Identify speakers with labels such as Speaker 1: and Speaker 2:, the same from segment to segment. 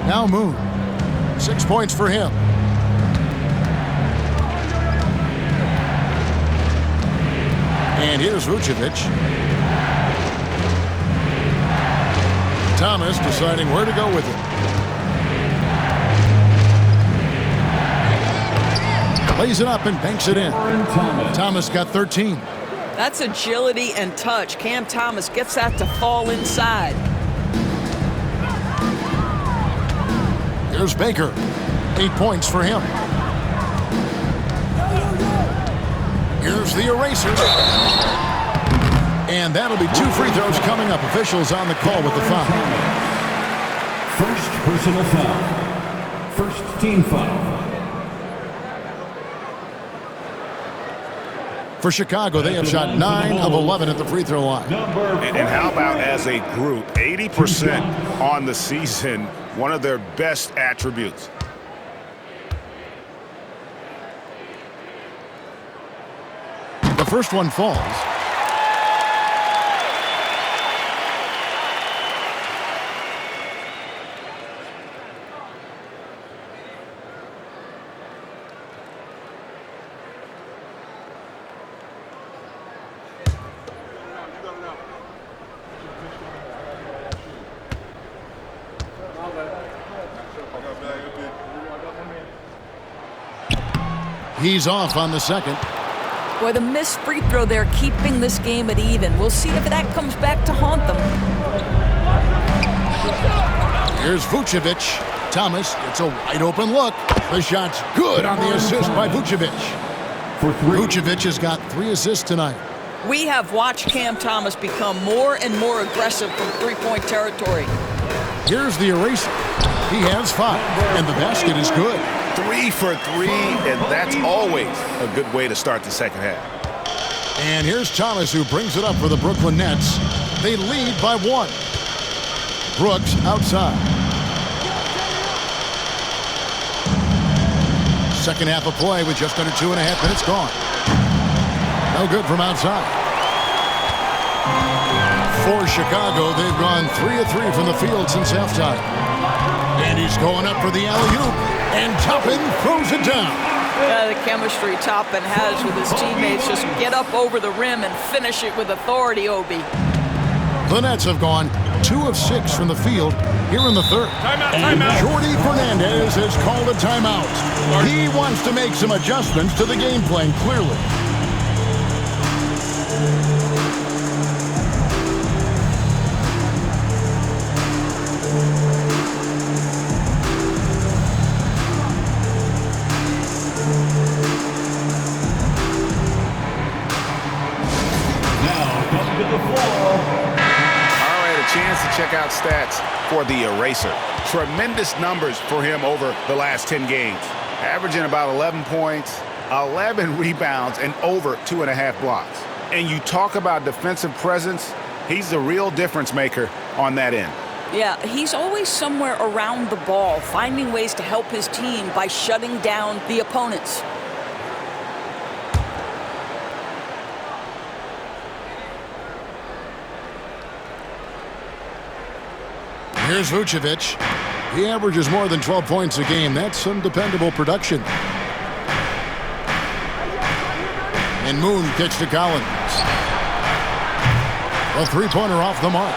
Speaker 1: Now Moon. 6 points for him. And here's Vucevic. Thomas deciding where to go with it. Lays it up and banks it in. Thomas got 13.
Speaker 2: That's agility and touch. Cam Thomas gets that to fall inside.
Speaker 1: Here's Baker. 8 points for him. Here's the eraser. And that'll be 2 free throws coming up. Officials on the call with the foul.
Speaker 3: First personal foul. First team foul.
Speaker 1: For Chicago, they have shot 9 of 11 at the free throw line.
Speaker 4: And how about as a group, 80% on the season, one of their best attributes.
Speaker 1: The first one falls. He's off on the second.
Speaker 2: Boy, the missed free throw there keeping this game at even. We'll see if that comes back to haunt them.
Speaker 1: Here's Vucevic. Thomas, it's a wide open look. The shot's good on the assist by Vucevic. Vucevic has got 3 assists tonight.
Speaker 2: We have watched Cam Thomas become more and more aggressive from three-point territory.
Speaker 1: Here's the eraser. He has 5, and the basket is good.
Speaker 4: 3 for 3, and that's always a good way to start the second half.
Speaker 1: And here's Thomas, who brings it up for the Brooklyn Nets. They lead by 1. Brooks outside. Second half of play with just under 2.5 minutes gone. No good from outside. For Chicago, they've gone 3 of 3 from the field since halftime. And he's going up for the alley-oop. And Toppin throws it down.
Speaker 2: The chemistry Toppin has with his teammates. Just get up over the rim and finish it with authority, Obi.
Speaker 1: The Nets have gone 2 of 6 from the field here in the third.
Speaker 4: Timeout.
Speaker 1: Jordi Fernandez has called a timeout. He wants to make some adjustments to the game plan, clearly.
Speaker 4: Chance to check out stats for the eraser. Tremendous numbers for him over the last 10 games. Averaging about 11 points, 11 rebounds, and over 2.5 blocks. And you talk about defensive presence, he's the real difference maker on that end.
Speaker 2: Yeah, he's always somewhere around the ball, finding ways to help his team by shutting down the opponents.
Speaker 1: Here's Vucevic. He averages more than 12 points a game. That's some dependable production. And Moon kicks to Collins. A three-pointer off the mark.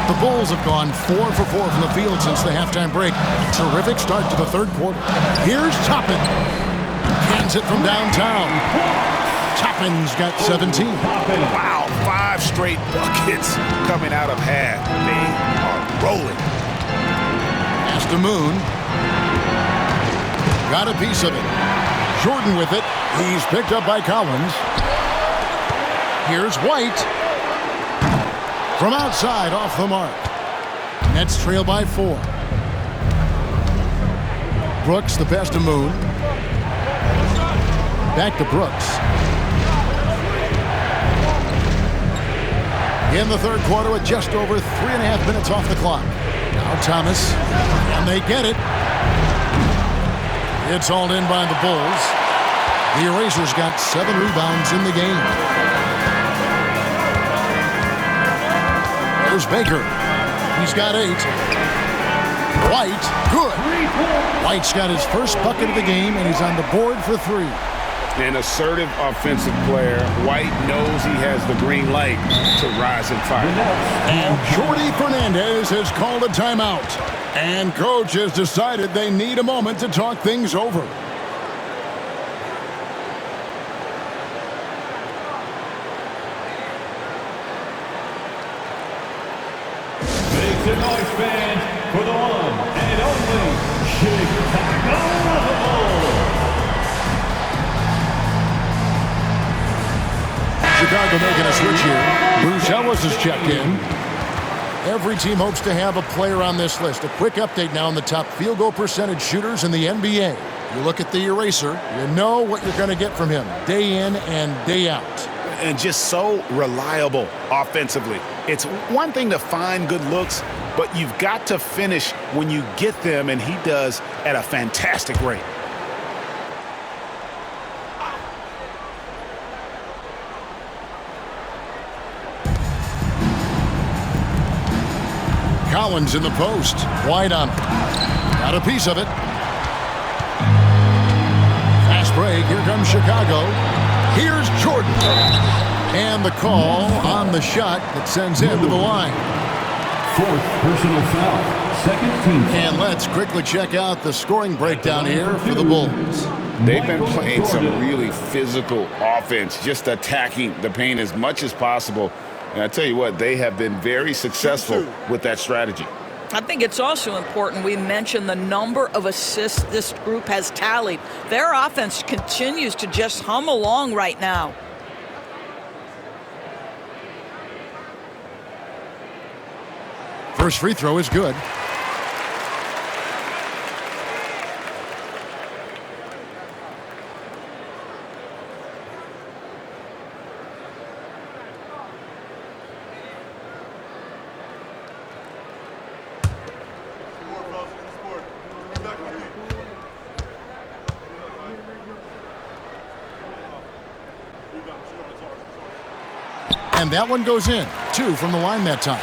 Speaker 1: The Bulls have gone 4 for 4 from the field since the halftime break. Terrific start to the third quarter. Here's Toppin. Hands it from downtown. Toppin's got 17.
Speaker 4: Wow, 5 straight buckets coming out of half. They are rolling.
Speaker 1: Pass to Moon. Got a piece of it. Jordan with it. He's picked up by Collins. Here's White. From outside, off the mark. Nets trail by 4. Brooks, the pass to Moon. Back to Brooks. In the third quarter with just over 3.5 minutes off the clock. Now Thomas, and they get it. It's hauled in by the Bulls. The Erasers got 7 rebounds in the game. There's Baker. He's got 8. White, good. White's got his first bucket of the game, and he's on the board for 3.
Speaker 4: An assertive offensive player. White knows he has the green light to rise and fire.
Speaker 1: And Jordi Fernandez has called a timeout. And coach has decided they need a moment to talk things over.
Speaker 3: Make some noise, fans, for the one and only Chicago Bulls.
Speaker 1: Chicago making a switch here. Bruce Ellis has checked in. Every team hopes to have a player on this list. A quick update now on the top field goal percentage shooters in the NBA. You look at the eraser, you know what you're going to get from him day in and day out.
Speaker 4: And just so reliable offensively. It's one thing to find good looks, but you've got to finish when you get them, and he does at a fantastic rate.
Speaker 1: Collins in the post. White on him. Got a piece of it. Fast break. Here comes Chicago. Here's Jordan. And the call on the shot that sends him to the line.
Speaker 3: 4th personal foul. 2nd team foul.
Speaker 1: And let's quickly check out the scoring breakdown here for the Bulls.
Speaker 4: They've been playing some really physical offense, just attacking the paint as much as possible. And I tell you what, they have been very successful with that strategy.
Speaker 2: I think it's also important we mention the number of assists this group has tallied. Their offense continues to just hum along right now.
Speaker 1: First free throw is good. And that one goes in. 2 from the line that time.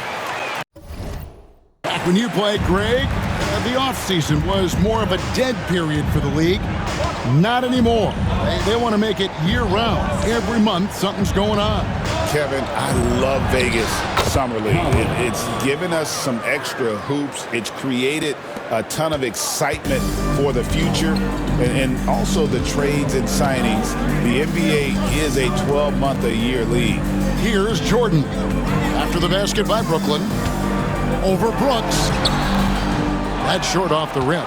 Speaker 1: Back when you played, Greg, the offseason was more of a dead period for the league. Not anymore. They want to make it year-round. Every month, something's going on.
Speaker 4: Kevin, I love Vegas Summer League. It's given us some extra hoops. It's created a ton of excitement for the future, and also the trades and signings. The NBA is a 12-month-a-year league.
Speaker 1: Here's Jordan. After the basket by Brooklyn. Over Brooks. That's short off the rim.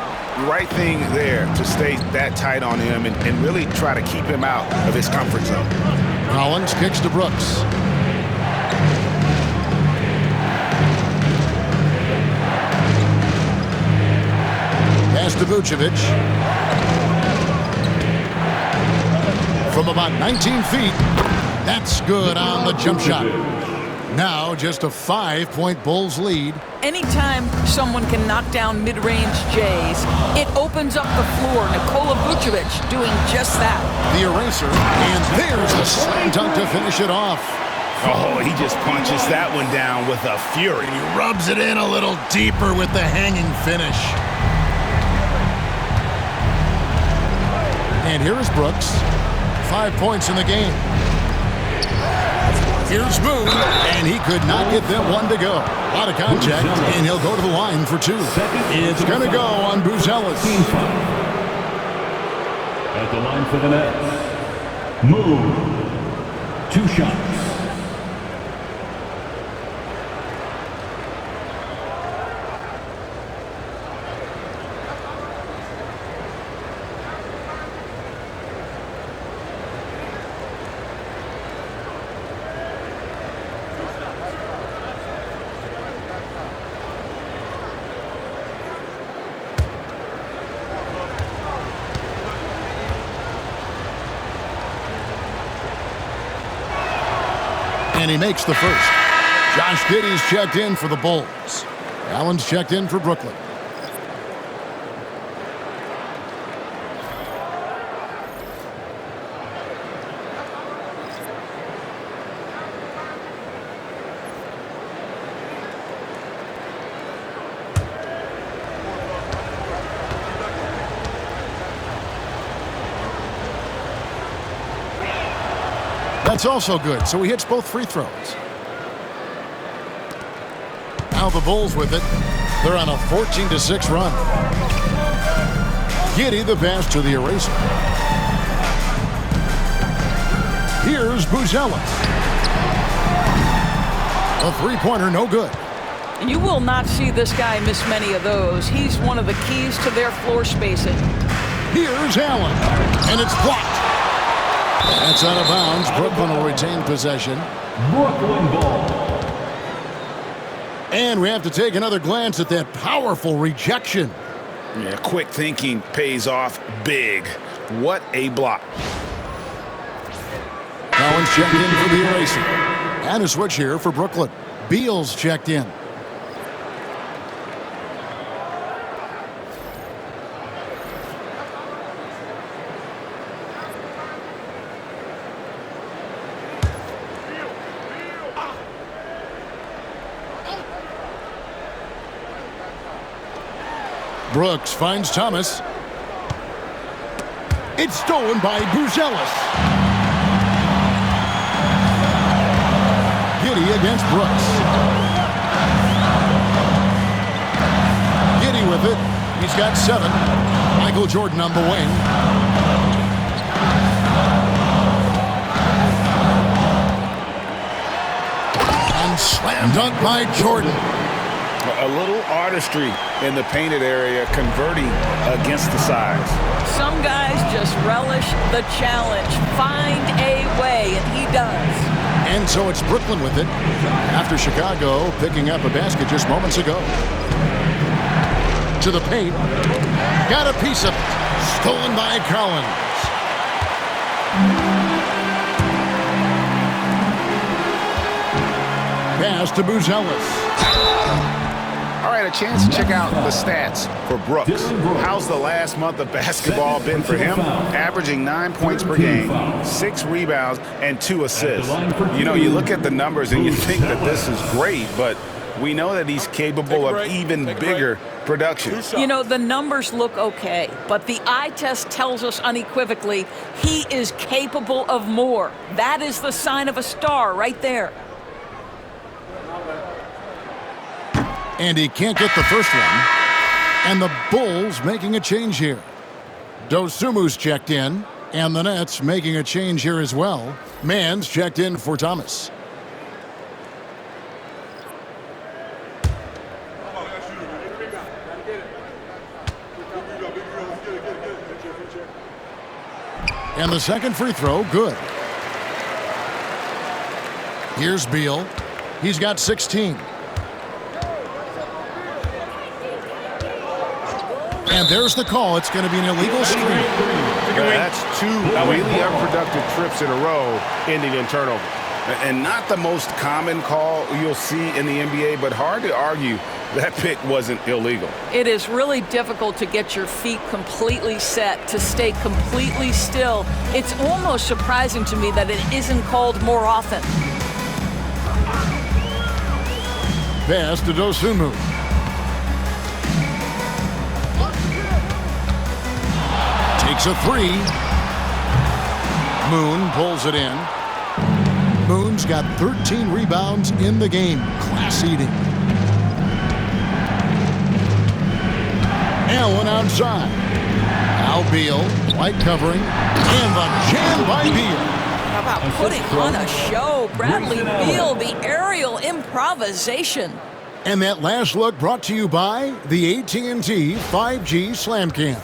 Speaker 4: Right thing there to stay that tight on him and really try to keep him out of his comfort zone.
Speaker 1: Collins kicks to Brooks. Pass to Vucevic. From about 19 feet. That's good on the jump shot. Now just a 5-point Bulls lead.
Speaker 2: Anytime someone can knock down mid-range Jays, it opens up the floor. Nikola Vucevic doing just that.
Speaker 1: The eraser, and there's the slam dunk to finish it off.
Speaker 4: Oh, he just punches that one down with a fury.
Speaker 1: He rubs it in a little deeper with the hanging finish. And here is Brooks. 5 points in the game. Here's Boone, and he could not get them one to go. A lot of contact, and he'll go to the line for 2. It's going to go on Bruce Ellis.
Speaker 3: At the line for the Nets, Moon. 2 shots.
Speaker 1: And he makes the first. Josh Giddey's checked in for the Bulls. Allen's checked in for Brooklyn. That's also good, so he hits both free throws. Now the Bulls with it. They're on a 14-6 run. Giddey the pass to the eraser. Here's Buzelis. A three-pointer, no good.
Speaker 2: And you will not see this guy miss many of those. He's one of the keys to their floor spacing.
Speaker 1: Here's Allen, and it's blocked. That's out of bounds. Brooklyn will retain possession.
Speaker 3: Brooklyn ball.
Speaker 1: And we have to take another glance at that powerful rejection.
Speaker 4: Yeah, quick thinking pays off big. What a block.
Speaker 1: Collins checked in for the eraser. And a switch here for Brooklyn. Beals checked in. Brooks finds Thomas. It's stolen by Buzelis. Giddey against Brooks. Giddey with it. He's got 7. Michael Jordan on the wing. And slam dunk by Jordan.
Speaker 4: A little artistry in the painted area, converting against the size.
Speaker 2: Some guys just relish the challenge. Find a way, and he does.
Speaker 1: And so it's Brooklyn with it after Chicago picking up a basket just moments ago. To the paint. Got a piece of it. Stolen by Collins. Pass to Buzelis.
Speaker 4: All right, a chance to check out the stats for Brooks. How's the last month of basketball been for him? Averaging 9 points per game, 6 rebounds, and 2 assists. You know, you look at the numbers and you think that this is great, but we know that he's capable of even bigger production.
Speaker 2: You know, the numbers look okay, but the eye test tells us unequivocally he is capable of more. That is the sign of a star right there.
Speaker 1: And he can't get the first one. And the Bulls making a change here. Dosumu's checked in. And the Nets making a change here as well. Mann's checked in for Thomas. And the second free throw, good. Here's Beal. He's got 16. And there's the call. It's going to be an illegal screen.
Speaker 4: That's 2 really unproductive trips in a row, ending in turnover. And not the most common call you'll see in the NBA, but hard to argue that pick wasn't illegal.
Speaker 2: It is really difficult to get your feet completely set, to stay completely still. It's almost surprising to me that it isn't called more often.
Speaker 1: Pass to Dosunmu. Takes a 3. Moon pulls it in. Moon's got 13 rebounds in the game. Class eating. Allen outside. Now Beal, white covering, and the jam by Beal.
Speaker 2: How about putting on a show? Bradley Beal, the aerial improvisation.
Speaker 1: And that last look brought to you by the AT&T 5G Slam Cam.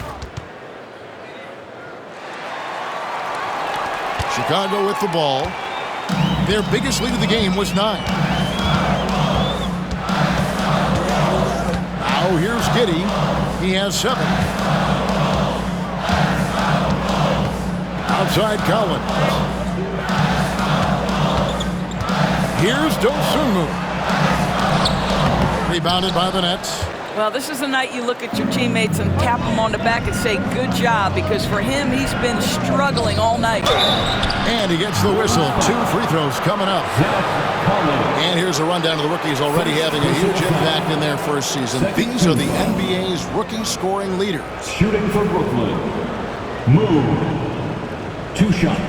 Speaker 1: Chicago with the ball. Their biggest lead of the game was 9. Now here's Giddey. He has 7. Outside Collins. Here's Dosunmu. Rebounded by the Nets.
Speaker 2: Well, this is the night you look at your teammates and tap them on the back and say, good job, because for him, he's been struggling all night.
Speaker 1: And he gets the whistle. 2 free throws coming up. And here's a rundown of the rookies already having a huge impact in their first season. These are the NBA's rookie scoring leaders.
Speaker 3: Shooting for Brooklyn. Move. 2 shots.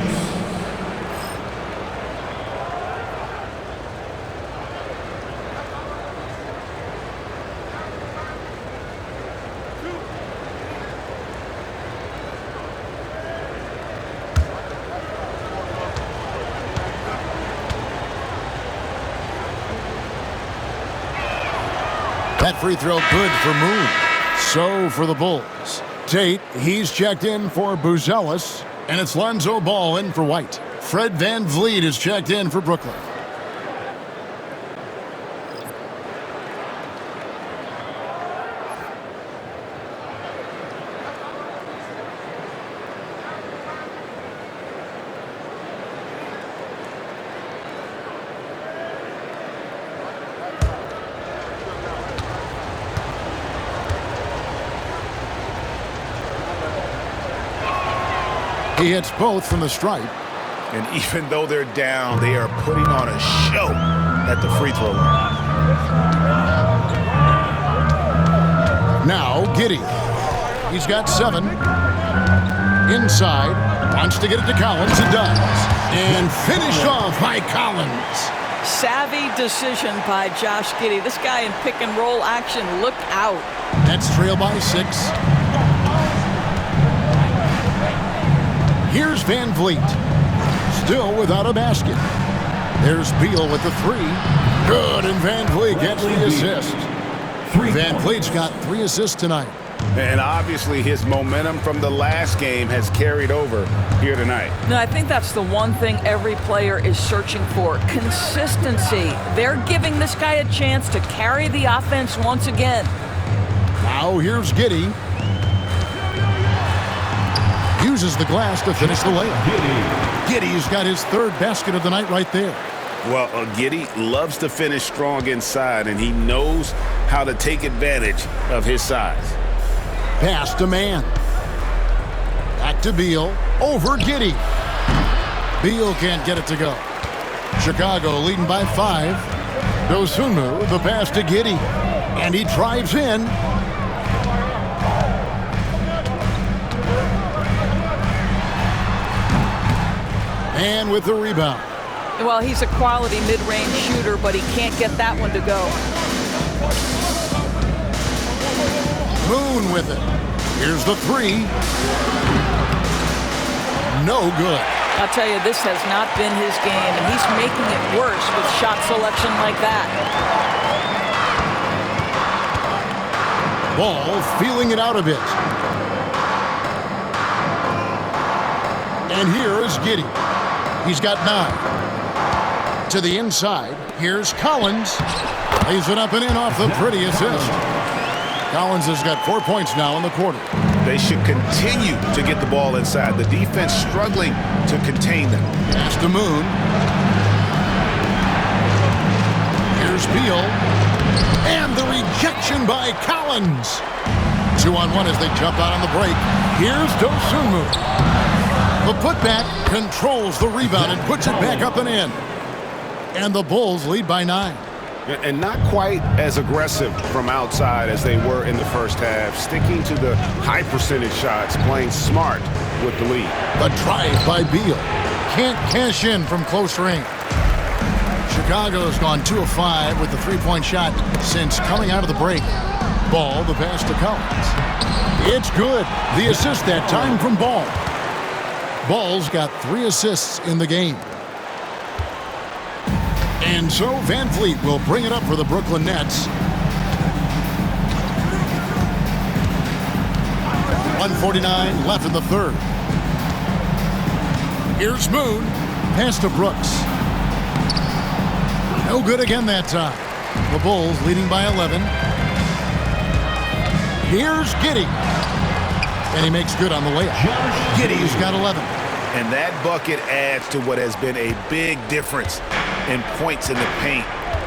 Speaker 1: That free throw good for Moon. So for the Bulls. Tate, he's checked in for Buzelis. And it's Lonzo Ball in for White. Fred VanVleet is checked in for Brooklyn. He hits both from the stripe.
Speaker 4: And even though they're down, they are putting on a show at the free throw line.
Speaker 1: Now Giddey. He's got 7. Inside. Wants to get it to Collins. It does. And finished off by Collins.
Speaker 2: Savvy decision by Josh Giddey. This guy in pick and roll action. Look out.
Speaker 1: Nets trail by 6. Here's VanVleet. Still without a basket. There's Beal with the 3. Good, and VanVleet gets the assist. VanVleet's got 3 assists tonight.
Speaker 4: And obviously his momentum from the last game has carried over here tonight.
Speaker 2: No, I think that's the one thing every player is searching for. Consistency. They're giving this guy a chance to carry the offense once again.
Speaker 1: Now here's Giddey. Uses the glass to finish the layup. Giddey's got his 3rd basket of the night right there.
Speaker 4: Well, Giddey loves to finish strong inside, and he knows how to take advantage of his size.
Speaker 1: Pass to Mann. Back to Beal. Over Giddey. Beal can't get it to go. Chicago leading by 5. Dosunmu, the pass to Giddey. And he drives in. And with the rebound.
Speaker 2: Well, he's a quality mid-range shooter, but he can't get that one to go.
Speaker 1: Moon with it. Here's the 3. No good.
Speaker 2: I'll tell you, this has not been his game, and he's making it worse with shot selection like that.
Speaker 1: Ball feeling it out a bit. And here is Giddey. He's got 9. To the inside. Here's Collins. Lays it up and in off the pretty assist. Collins has got 4 points now in the quarter.
Speaker 4: They should continue to get the ball inside. The defense struggling to contain them.
Speaker 1: Pass to Moon. Here's Beal. And the rejection by Collins. 2-on-1 as they jump out on the break. Here's Dosunmu. The putback controls the rebound and puts it back up and in. And the Bulls lead by 9.
Speaker 4: And not quite as aggressive from outside as they were in the first half, sticking to the high percentage shots, playing smart with the lead.
Speaker 1: The drive by Beal. Can't cash in from close range. Chicago's gone 2 of 5 with the 3-point shot since coming out of the break. Ball, the pass to Collins. It's good. The assist that time from Ball. Ball's got 3 assists in the game. And so VanVleet will bring it up for the Brooklyn Nets. 1:49 left in the 3rd. Here's Moon. Pass to Brooks. No good again that time. The Bulls leading by 11. Here's Giddey. And he makes good on the layup. Giddey's got 11.
Speaker 4: And that bucket adds to what has been a big difference in points in the paint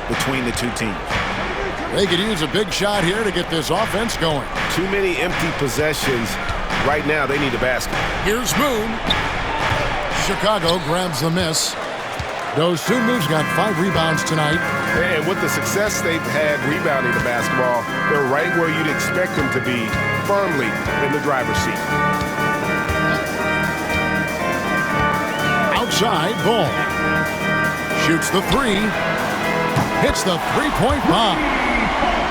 Speaker 4: between the two teams.
Speaker 1: They could use a big shot here to get this offense going.
Speaker 4: Too many empty possessions. Right now, they need a basket.
Speaker 1: Here's Moon. Chicago grabs the miss. Dosunmu's got 5 rebounds tonight.
Speaker 4: And with the success they've had rebounding the basketball, they're right where you'd expect them to be, firmly in the driver's seat.
Speaker 1: Outside, Ball. Shoots the 3. Hits the 3-point bomb.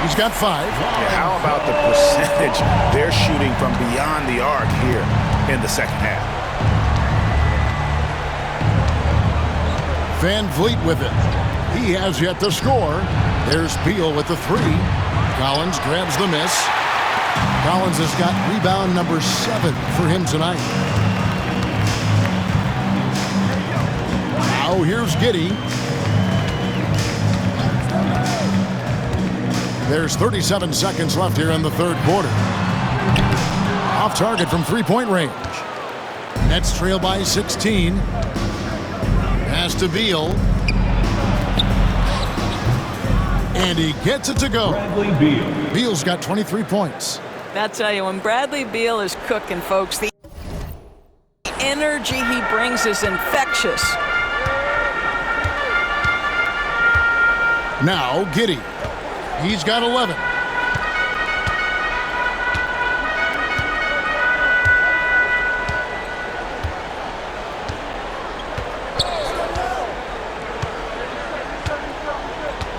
Speaker 1: He's got 5.
Speaker 4: Yeah, how about the percentage they're shooting from beyond the arc here in the second half?
Speaker 1: VanVleet with it. He has yet to score. There's Beal with the 3. Collins grabs the miss. Collins has got rebound number 7 for him tonight. Now here's Giddey. There's 37 seconds left here in the third quarter. Off target from three-point range. Nets trail by 16. Pass to Beal. And he gets it to go.
Speaker 3: Bradley Beal.
Speaker 1: Beal's got 23 points.
Speaker 2: I tell you, when Bradley Beal is cooking, folks, the energy he brings is infectious.
Speaker 1: Now Giddey. He's got 11.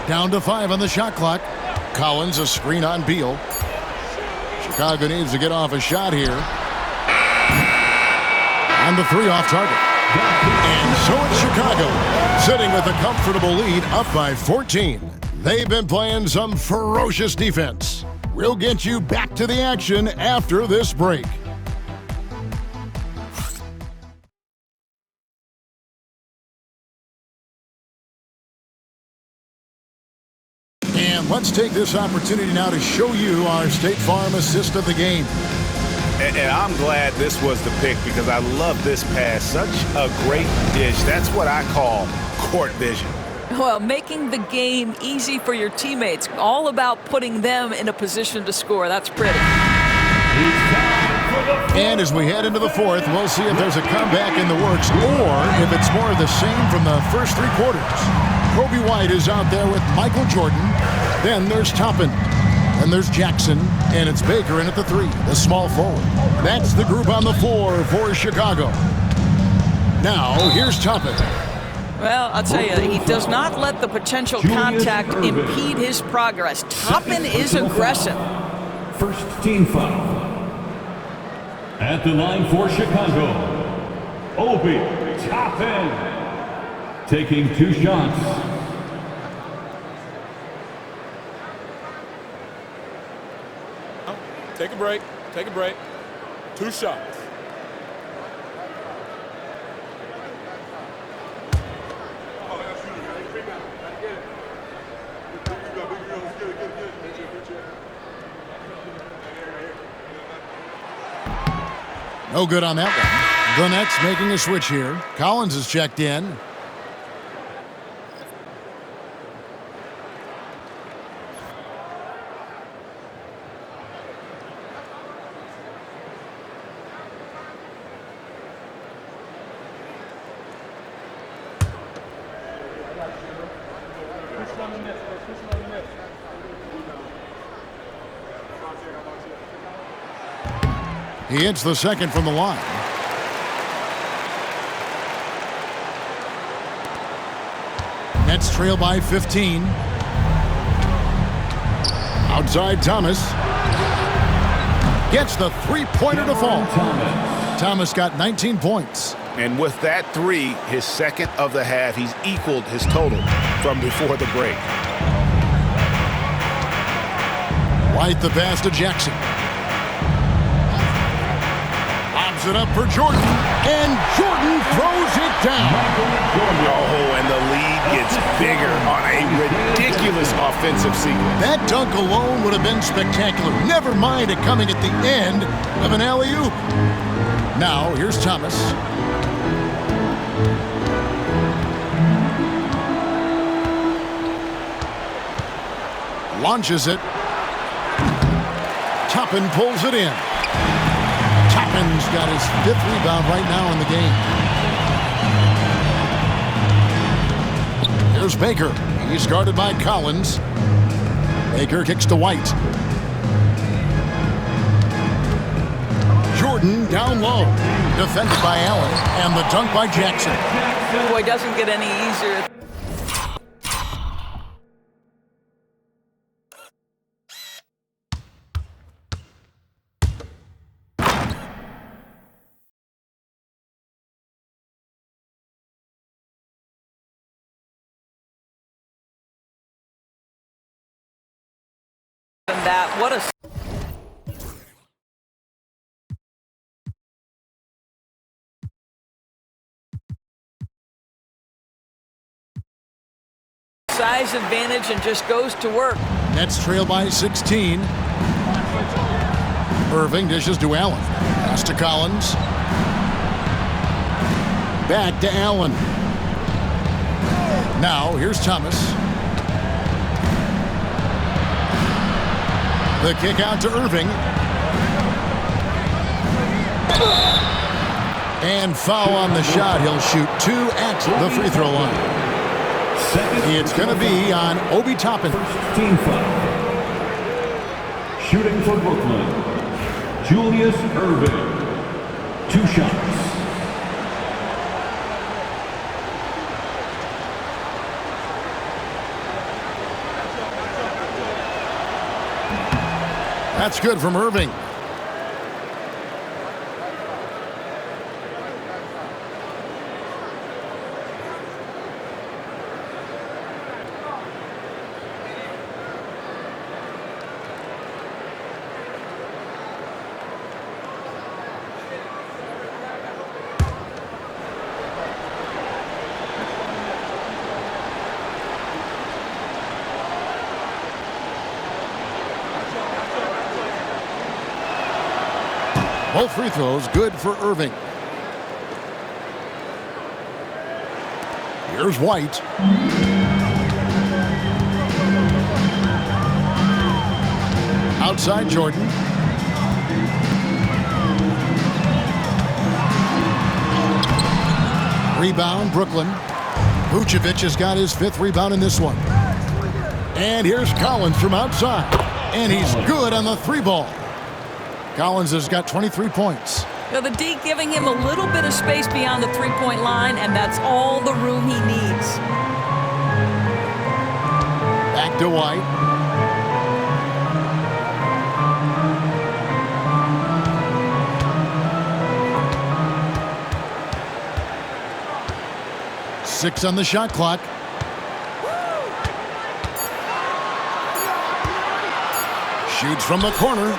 Speaker 1: Down to 5 on the shot clock. Collins, a screen on Beal. Chicago needs to get off a shot here. And the 3 off target. And so it's Chicago, sitting with a comfortable lead, up by 14. They've been playing some ferocious defense. We'll get you back to the action after this break. And let's take this opportunity now to show you our State Farm assist of the game.
Speaker 4: And I'm glad this was the pick because I love this pass. Such a great dish. That's what I call court vision.
Speaker 2: Well, making the game easy for your teammates. All about putting them in a position to score. That's pretty.
Speaker 1: And as we head into the fourth, we'll see if there's a comeback in the works or if it's more of the same from the first 3 quarters. Kobe White is out there with Michael Jordan. Then there's Toppin. Then there's Jackson. And it's Baker in at the 3, the small forward. That's the group on the floor for Chicago. Now, here's Toppin.
Speaker 2: Well, I'll tell you, he does not let the potential contact impede his progress. Toppin is aggressive.
Speaker 3: First team foul. At the line for Chicago, Obi Toppin. Taking 2 shots.
Speaker 5: Take a break. Take a break. 2 shots.
Speaker 1: No good on that one. The Nets making a switch here. Collins is checked in. He hits the second from the line. Nets trail by 15. Outside Thomas. Gets the 3-pointer to fall. Thomas got 19 points.
Speaker 4: And with that 3, his second of the half, he's equaled his total from before the break.
Speaker 1: White the pass to Jackson. Lobs it up for Jordan. And Jordan throws it down.
Speaker 4: Oh, and the lead gets bigger on a ridiculous offensive sequence.
Speaker 1: That dunk alone would have been spectacular. Never mind it coming at the end of an alley-oop. Now, here's Thomas. Launches it. Toppin pulls it in. Toppin's got his 5th rebound right now in the game. Here's Baker. He's guarded by Collins. Baker kicks to White. Jordan down low. Defended by Allen. And the dunk by Jackson.
Speaker 2: Boy, doesn't get any easier. that. What a size advantage and just goes to work.
Speaker 1: Nets trail by 16. Irving dishes to Allen. Pass to Collins. Back to Allen. Now here's Thomas. The kick out to Irving. And foul on the shot. He'll shoot 2 at the free throw line. It's going to be on Obi Toppin.
Speaker 3: First team foul. Shooting for Brooklyn, Julius Irving. 2 shots.
Speaker 1: That's good from Irving. Both free throws good for Irving. Here's White. Outside Jordan. Rebound Brooklyn. Vucevic has got his 5th rebound in this one. And here's Collins from outside. And he's good on the 3-ball. Collins has got 23 points.
Speaker 2: Now the D giving him a little bit of space beyond the 3-point line, and that's all the room he needs.
Speaker 1: Back to White. Six on the shot clock. Shoots from the corner.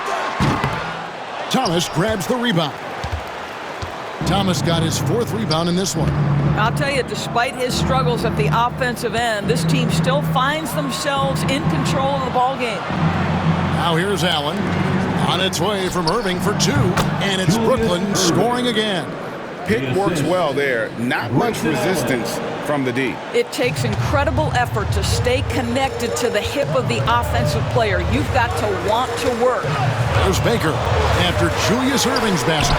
Speaker 1: Thomas grabs the rebound. Thomas got his 4th rebound in this one.
Speaker 2: I'll tell you, despite his struggles at the offensive end, this team still finds themselves in control of the ball game.
Speaker 1: Now here's Allen. On its way from Irving for 2. And it's Brooklyn scoring again.
Speaker 4: Pick works well there. Not much resistance from the D.
Speaker 2: It takes incredible effort to stay connected to the hip of the offensive player. You've got to want to work.
Speaker 1: There's Baker after Julius Irving's basket.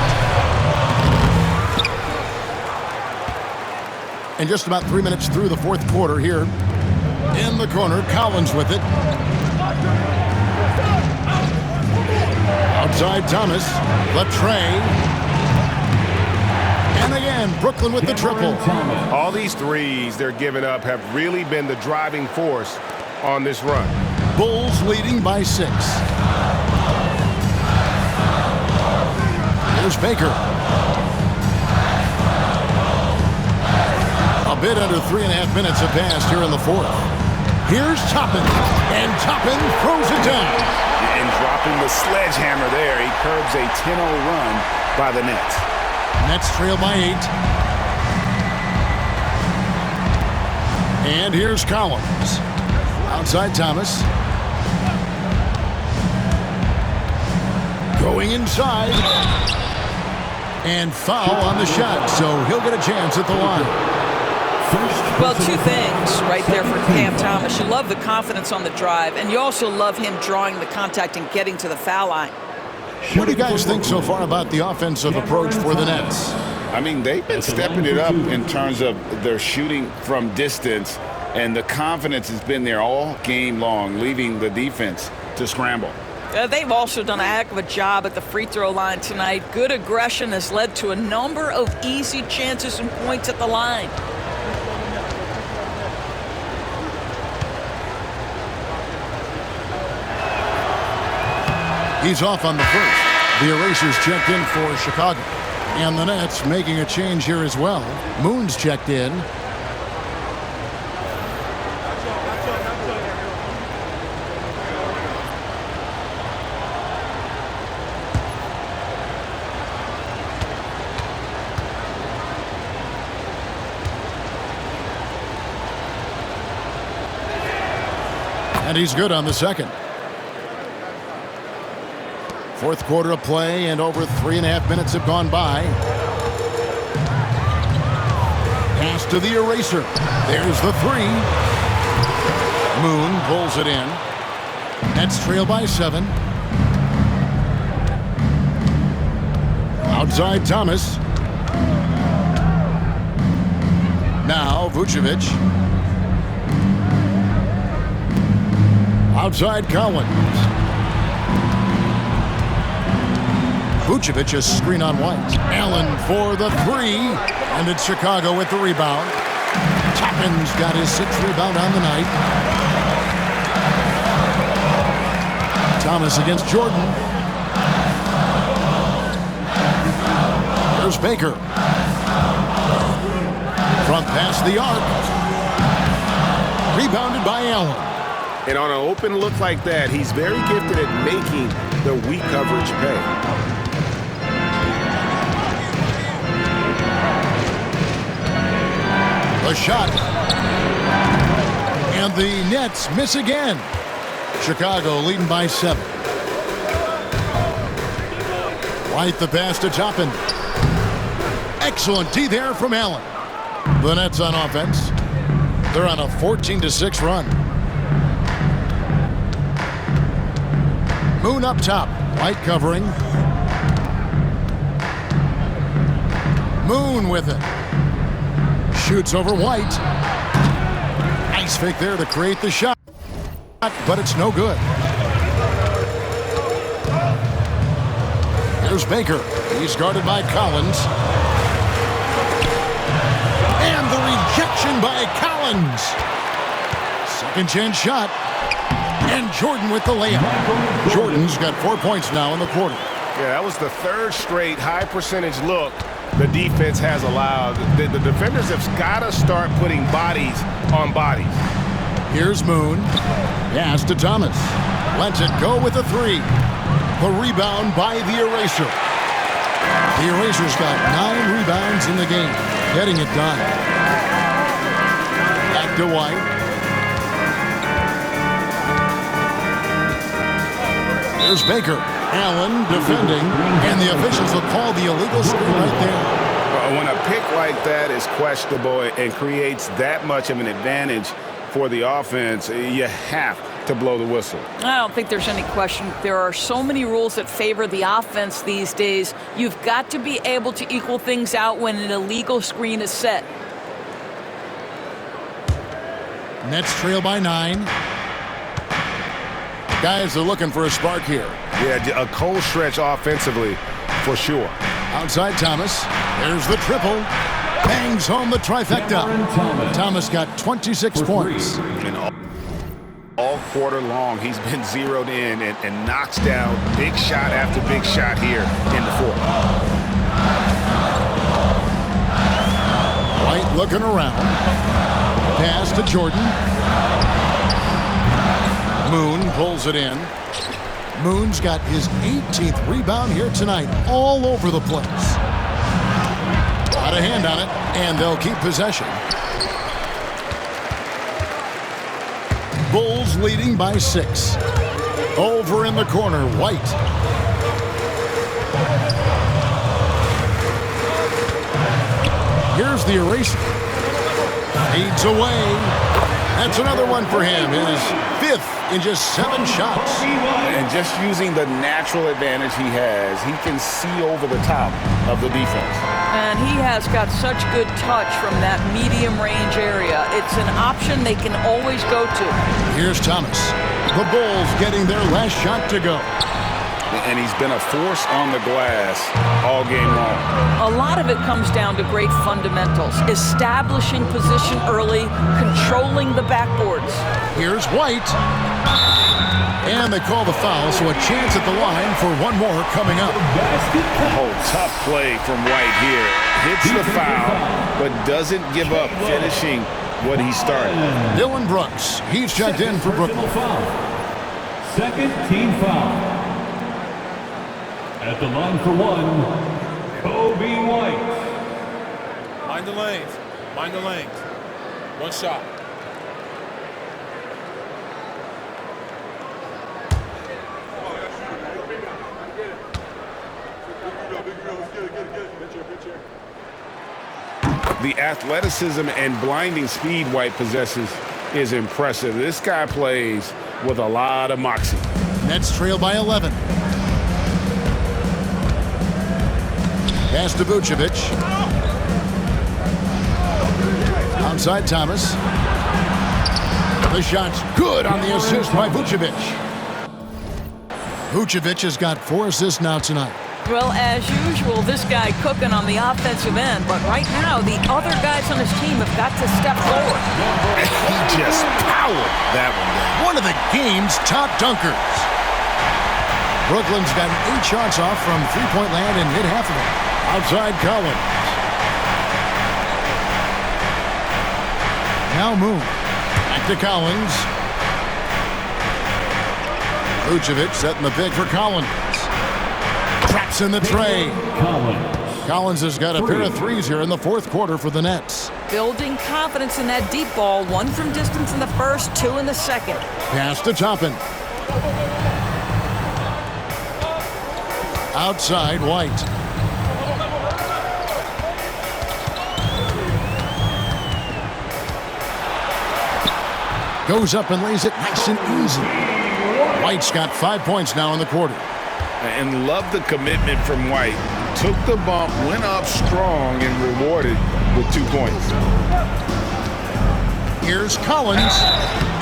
Speaker 1: And just about 3 minutes through the 4th quarter here. In the corner, Collins with it. Outside Thomas. Latre. And again, Brooklyn with the triple.
Speaker 4: All these threes they're giving up have really been the driving force on this run.
Speaker 1: Bulls leading by 6. Here's Baker. A bit under 3.5 minutes have passed here in the 4th. Here's Toppin. And Toppin throws it down.
Speaker 4: And dropping the sledgehammer there, he curbs a 10-0 run by the Nets.
Speaker 1: Nets trail by 8. And here's Collins. Outside Thomas. Going inside. And foul on the shot, so he'll get a chance at the line.
Speaker 2: Well, 2 things right there for Cam Thomas. You love the confidence on the drive, and you also love him drawing the contact and getting to the foul line.
Speaker 1: What do you guys think so far about the offensive approach for the Nets?
Speaker 4: I mean, they've been stepping it up in terms of their shooting from distance, and the confidence has been there all game long, leaving the defense to scramble.
Speaker 2: They've also done a heck of a job at the free throw line tonight. Good aggression has led to a number of easy chances and points at the line.
Speaker 1: He's off on the first. The Erasers checked in for Chicago. And the Nets making a change here as well. Moon's checked in. And he's good on the second. Fourth quarter of play, and over 3.5 minutes have gone by. Pass to the eraser. There's the three. Moon pulls it in. Nets trail by 7. Outside Thomas. Now Vucevic. Outside Collins. Vucevic is screen on White. Allen for the three. And it's Chicago with the rebound. Toppin's got his 6th rebound on the night. Thomas against Jordan. There's Baker. Front past the arc. Rebounded by Allen.
Speaker 4: And on an open look like that, he's very gifted at making the weak coverage pay.
Speaker 1: A shot. And the Nets miss again. Chicago leading by 7. White the pass to Toppin. Excellent D there from Allen. The Nets on offense. They're on a 14-6 run. Moon up top. White covering. Moon with it. Shoots over White. Nice fake there to create the shot. But it's no good. Here's Baker. He's guarded by Collins. And the rejection by Collins. Second chance shot. And Jordan with the layup. Jordan's got 4 points now in the quarter.
Speaker 4: Yeah, that was the 3rd straight high percentage look the defense has allowed. The defenders have got to start putting bodies on bodies.
Speaker 1: Here's Moon. Pass to Thomas. Lets it go with a three. The rebound by the eraser. The eraser's got 9 rebounds in the game. Getting it done. Back to White. There's Baker. Allen defending. And the officials will call the illegal screen right there.
Speaker 4: When a pick like that is questionable and creates that much of an advantage for the offense, you have to blow the whistle.
Speaker 2: I don't think there's any question. There are so many rules that favor the offense these days. You've got to be able to equal things out when an illegal screen is set.
Speaker 1: Nets trail by 9. Guys are looking for a spark here.
Speaker 4: Yeah, a cold stretch offensively for sure.
Speaker 1: Outside Thomas. There's the triple. Bangs home the trifecta. Thomas got 26 points.
Speaker 4: And all quarter long, he's been zeroed in and knocks down big shot after big shot here in the fourth.
Speaker 1: White looking around. Pass to Jordan. Moon pulls it in. Moon's got his 18th rebound here tonight, all over the place. Got a hand on it, and they'll keep possession. Bulls leading by 6. Over in the corner, White. Here's the eraser. Fades away. That's another one for him. His 5th in just 7 shots.
Speaker 4: And just using the natural advantage he has, he can see over the top of the defense.
Speaker 2: And he has got such good touch from that medium range area. It's an option they can always go to.
Speaker 1: Here's Thomas. The Bulls getting their last shot to go.
Speaker 4: And he's been a force on the glass all game long.
Speaker 2: A lot of it comes down to great fundamentals. Establishing position early, controlling the backboards.
Speaker 1: Here's White. And they call the foul, so a chance at the line for one more coming up.
Speaker 4: Oh, tough play from White here. Hits the foul, but doesn't give up finishing what he started.
Speaker 1: Dylan Brooks, he's checked in for Brooklyn.
Speaker 3: Second team foul. At the line for 1, Kobe White.
Speaker 5: Mind the lanes. Mind the lanes. One shot.
Speaker 4: The athleticism and blinding speed White possesses is impressive. This guy plays with a lot of moxie.
Speaker 1: Nets trail by 11. Pass to Vucevic. Outside Thomas. The shot's good on the assist by Vucevic. Vucevic has got 4 assists now tonight.
Speaker 2: Well, as usual, this guy cooking on the offensive end, but right now the other guys on his team have got to step forward.
Speaker 4: He just powered that one down.
Speaker 1: One of the game's top dunkers. Brooklyn's got 8 shots off from three-point land and hit half of them. Outside Collins. Now Moon. Back to Collins. Vucevic setting the pick for Collins. Traps in the tray. Collins has got a pair of threes here in the fourth quarter for the Nets.
Speaker 2: Building confidence in that deep ball. 1 from distance in the first, 2 in the second.
Speaker 1: Pass to Toppin. Outside White. Goes up and lays it nice and easy. White's got 5 points now in the quarter.
Speaker 4: And love the commitment from White. Took the bump, went up strong, and rewarded with 2 points.
Speaker 1: Here's Collins.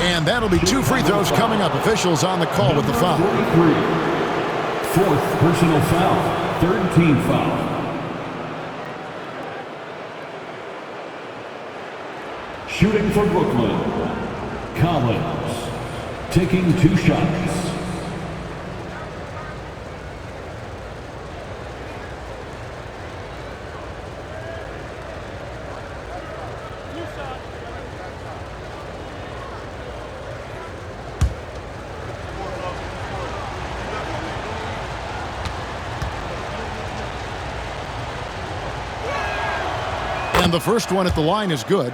Speaker 1: And that'll be 2 free throws coming up. Officials on the call with the foul.
Speaker 3: 4th personal foul. 3rd team foul. Shooting for Brooklyn. Collins taking 2 shots.
Speaker 1: And the first one at the line is good.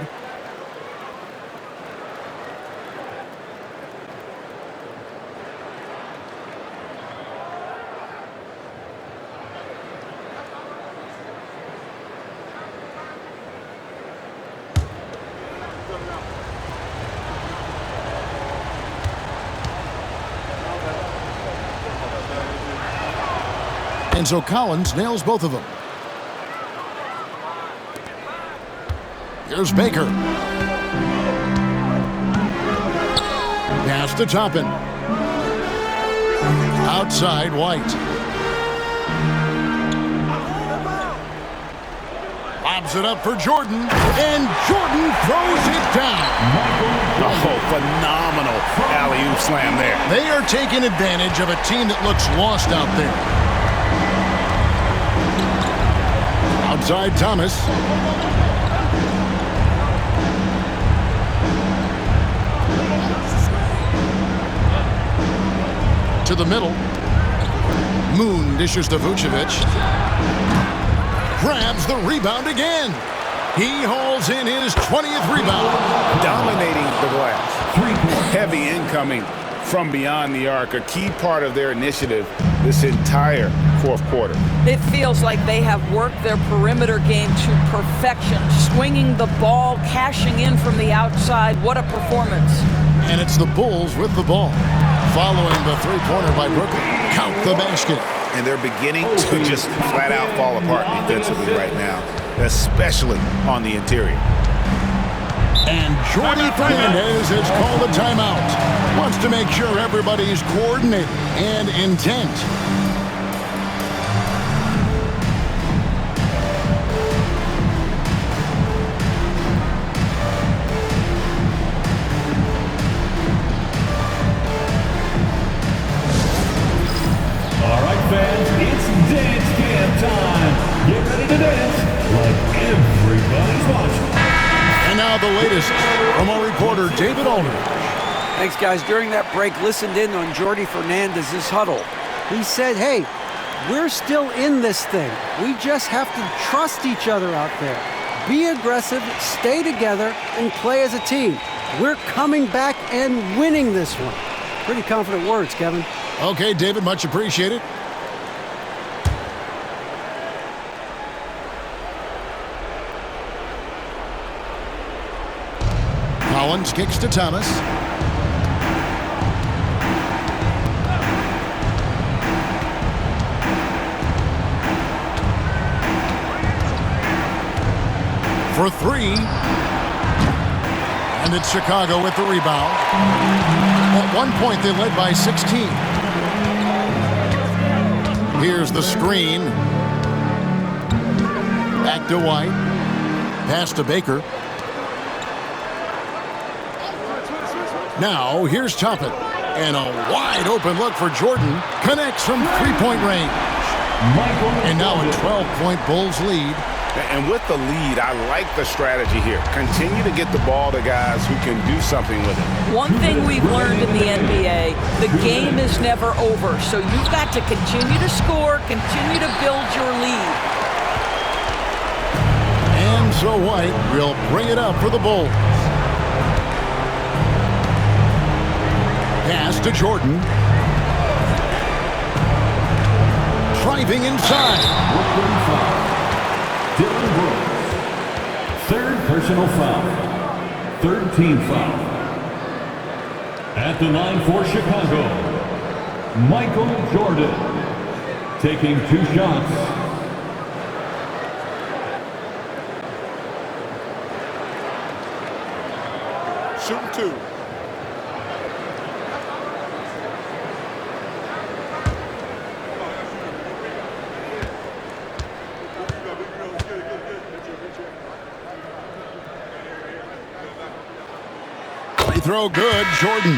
Speaker 1: And so Collins nails both of them. Here's Baker. Pass to Toppin. Outside White. Lobs it up for Jordan. And Jordan throws it down.
Speaker 4: Oh, phenomenal alley-oop slam there.
Speaker 1: They are taking advantage of a team that looks lost out there. Outside Thomas. To the middle. Moon dishes to Vucevic. Grabs the rebound again. He hauls in his 20th rebound.
Speaker 4: Dominating the glass. Heavy incoming from beyond the arc. A key part of their initiative this entire fourth quarter.
Speaker 2: It feels like they have worked their perimeter game to perfection. Swinging the ball, cashing in from the outside. What a performance.
Speaker 1: And it's the Bulls with the ball. Following the three-pointer by Brooklyn. Count the basket.
Speaker 4: And they're beginning to just flat out fall apart defensively right now, especially on the interior.
Speaker 1: And Jordy Fernandez has called a timeout. Wants to make sure everybody's coordinated and intent.
Speaker 3: All right, fans, it's dance camp time. Get ready to dance like everybody's watching.
Speaker 1: And now the latest from our reporter, David Aldridge.
Speaker 6: Thanks, guys. During that break, listened in on Jordy Fernandez's huddle. He said, hey, we're still in this thing. We just have to trust each other out there. Be aggressive, stay together, and play as a team. We're coming back and winning this one. Pretty confident words, Kevin.
Speaker 1: Okay, David, much appreciated. Collins kicks to Thomas. For three. And it's Chicago with the rebound. At one point, they led by 16. Here's the screen. Back to White. Pass to Baker. Now, here's Toppin. And a wide open look for Jordan. Connects from three-point range. And now a 12-point Bulls lead.
Speaker 4: And with the lead, I like the strategy here. Continue to get the ball to guys who can do something with it.
Speaker 2: One thing we've learned in the NBA, the game is never over. So you've got to continue to score, continue to build your lead.
Speaker 1: And so White will bring it up for the Bulls. Pass to Jordan. Driving inside.
Speaker 3: Dylan Brooks, third personal foul, third team foul. At the line for Chicago, Michael Jordan, taking 2 shots.
Speaker 5: Shooting 2.
Speaker 1: Throw good, Jordan.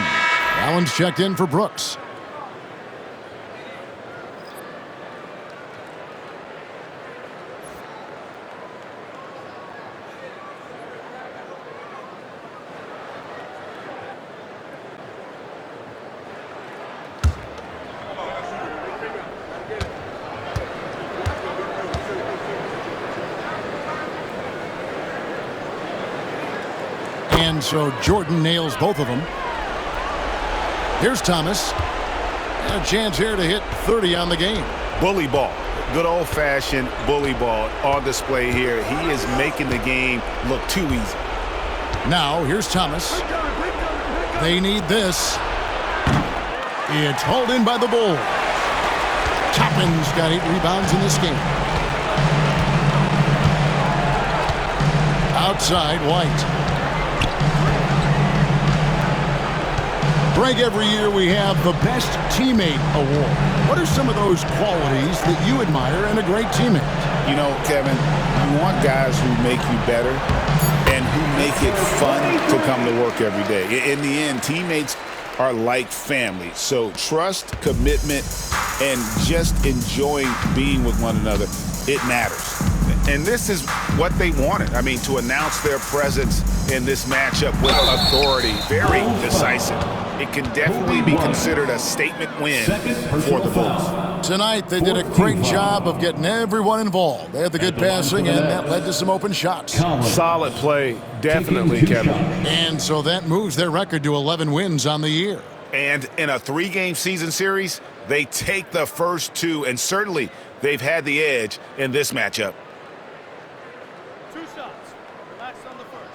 Speaker 1: Allen's checked in for Brooks. And so Jordan nails both of them. Here's Thomas. And a chance here to hit 30 on the game.
Speaker 4: Bully ball. Good old-fashioned bully ball on display here. He is making the game look too easy.
Speaker 1: Now, here's Thomas. They need this. It's hauled in by the Bulls. Toppin's got 8 rebounds in this game. Outside, White. Greg, every year we have the Best Teammate Award. What are some of those qualities that you admire in a great teammate?
Speaker 4: You know, Kevin, you want guys who make you better and who make it fun to come to work every day. In the end, teammates are like family. So trust, commitment, and just enjoying being with one another, it matters. And this is what they wanted. I mean, to announce their presence in this matchup with authority, very decisive. It can definitely be considered a statement win for the Bulls.
Speaker 1: Tonight, they did a great job of getting everyone involved. They had the good passing, and that led to some open shots.
Speaker 4: Solid play, definitely, Kevin.
Speaker 1: And so that moves their record to 11 wins on the year.
Speaker 4: And in a 3-game season series, they take the first 2, and certainly they've had the edge in this matchup.
Speaker 5: 2 shots. Relax on the first.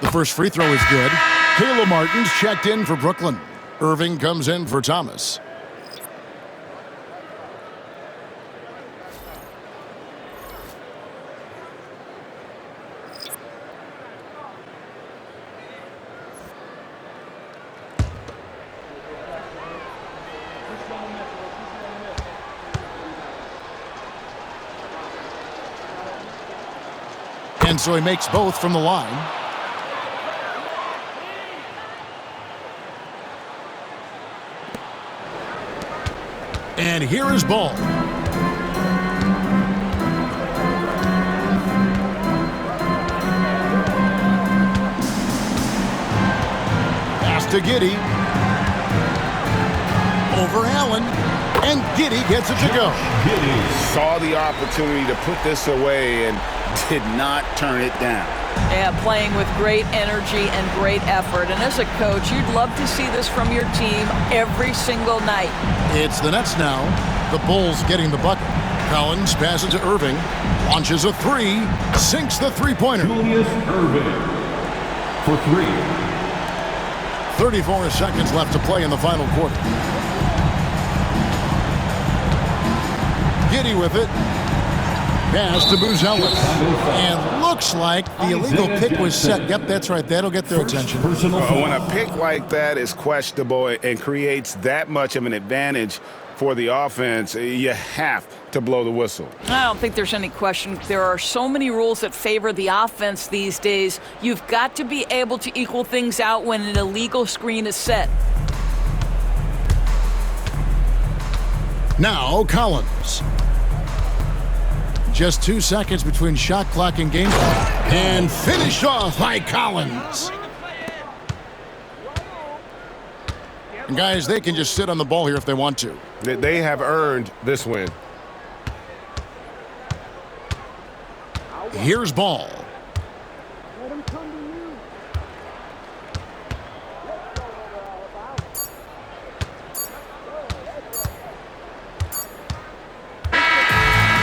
Speaker 1: The first free throw is good. Caleb Martin's checked in for Brooklyn. Irving comes in for Thomas. And so he makes both from the line. And here is Ball. Pass to Giddey. Over Allen. And Giddey gets it to go.
Speaker 4: Saw the opportunity to put this away, and did not turn it down.
Speaker 2: Yeah, playing with great energy and great effort. And as a coach, you'd love to see this from your team every single night.
Speaker 1: It's the Nets now. The Bulls getting the bucket. Collins passes to Irving. Launches a three. Sinks the three-pointer.
Speaker 3: Julius Irving for 3.
Speaker 1: 34 seconds left to play in the final quarter. Giddy with it. Pass to Buzelis. And looks like the illegal pick was set. Yep, that's right. That'll get their attention.
Speaker 4: When a pick like that is questionable and creates that much of an advantage for the offense, you have to blow the whistle.
Speaker 2: I don't think there's any question. There are so many rules that favor the offense these days. You've got to be able to equal things out when an illegal screen is set.
Speaker 1: Now Collins. Just 2 seconds between shot clock and game clock. And finished off by Collins. And guys, they can just sit on the ball here if they want to.
Speaker 7: They have earned this win.
Speaker 1: Here's Ball.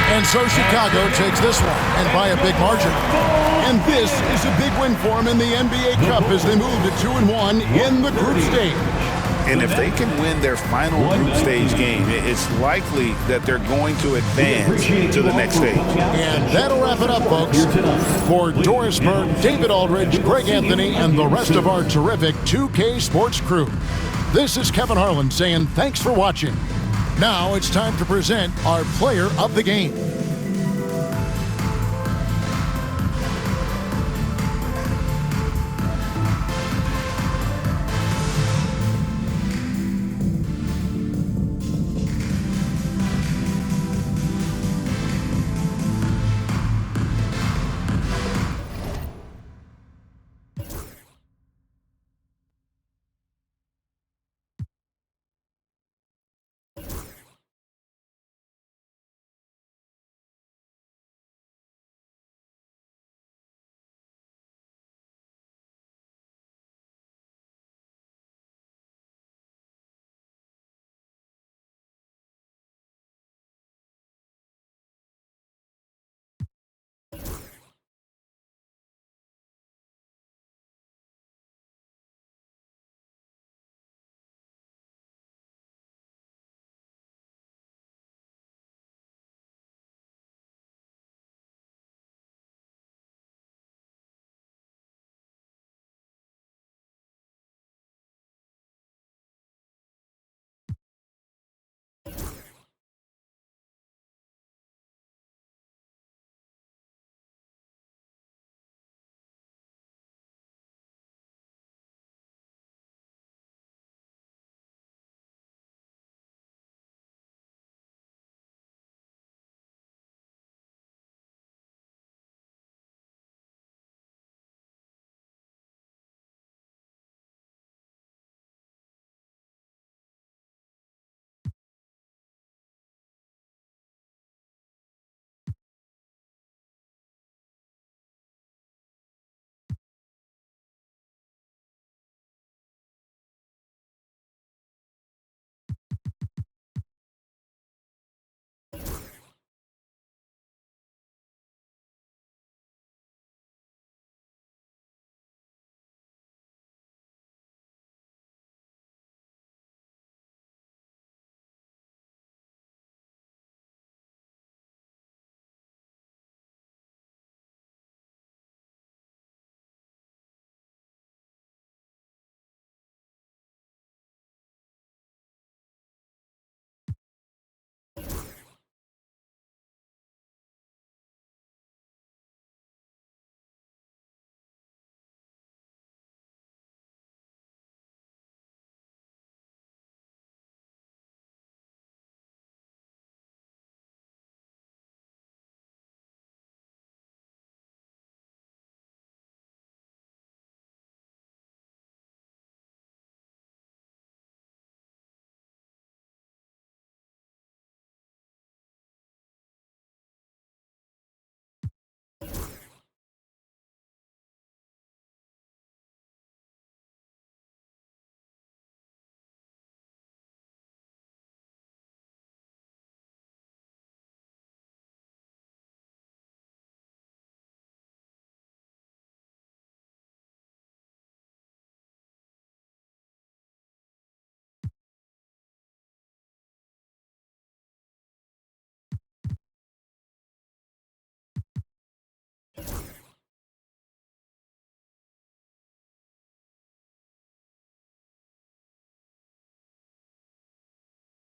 Speaker 1: And so Chicago takes this one, and by a big margin. And this is a big win for them in the NBA Cup as they move to 2-1 in the group stage.
Speaker 4: And if they can win their final group stage game, it's likely that they're going to advance to the next stage.
Speaker 1: And that'll wrap it up, folks. For Doris Burke, David Aldridge, Greg Anthony, and the rest of our terrific 2K Sports crew, this is Kevin Harlan saying thanks for watching. Now it's time to present our player of the game.